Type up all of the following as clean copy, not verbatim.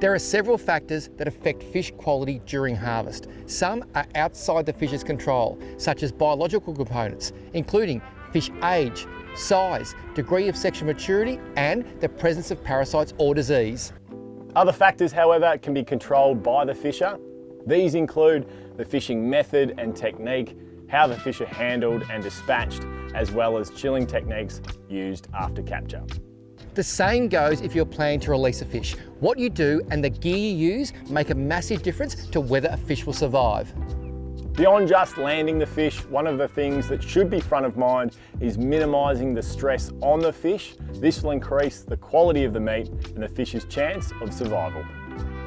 There are several factors that affect fish quality during harvest. Some are outside the fish's control, such as biological components, including fish age, size, degree of sexual maturity, and the presence of parasites or disease. Other factors, however, can be controlled by the fisher. These include the fishing method and technique, how the fish are handled and dispatched, as well as chilling techniques used after capture. The same goes if you're planning to release a fish. What you do and the gear you use make a massive difference to whether a fish will survive. Beyond just landing the fish, one of the things that should be front of mind is minimising the stress on the fish. This will increase the quality of the meat and the fish's chance of survival.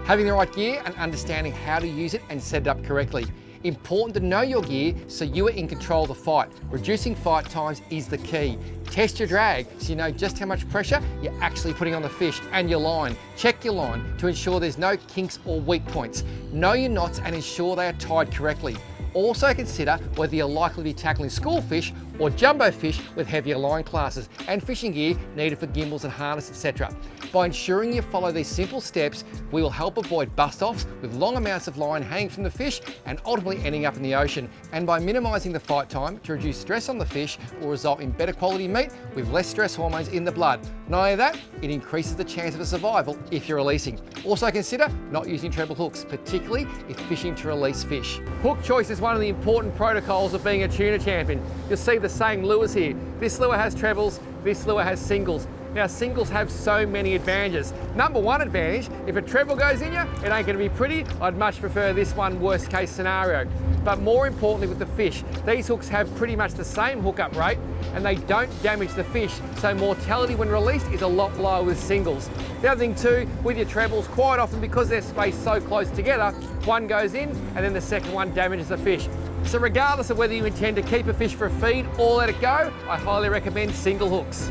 Having the right gear and understanding how to use it and set it up correctly. Important to know your gear so you are in control of the fight. Reducing fight times is the key. Test your drag so you know just how much pressure you're actually putting on the fish, and your line. Check your line to ensure there's no kinks or weak points. Know your knots and ensure they are tied correctly. Also consider whether you're likely to be tackling school fish or jumbo fish with heavier line classes, and fishing gear needed for gimbals and harness, etc. By ensuring you follow these simple steps, we will help avoid bust-offs with long amounts of line hanging from the fish and ultimately ending up in the ocean. And by minimising the fight time to reduce stress on the fish will result in better quality meat with less stress hormones in the blood. Not only that, it increases the chance of a survival if you're releasing. Also consider not using treble hooks, particularly if fishing to release fish. Hook choice is one of the important protocols of being a tuna champion. You'll see the same lures here. This lure has trebles, this lure has singles. Now, singles have so many advantages. Number one advantage, if a treble goes in you, it ain't gonna be pretty. I'd much prefer this one, worst case scenario. But more importantly with the fish, these hooks have pretty much the same hookup rate and they don't damage the fish, so mortality when released is a lot lower with singles. The other thing too, with your trebles, quite often because they're spaced so close together, one goes in and then the second one damages the fish. So regardless of whether you intend to keep a fish for a feed or let it go, I highly recommend single hooks.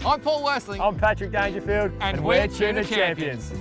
I'm Paul Worsling. I'm Patrick Dangerfield, and we're Tuna Champions.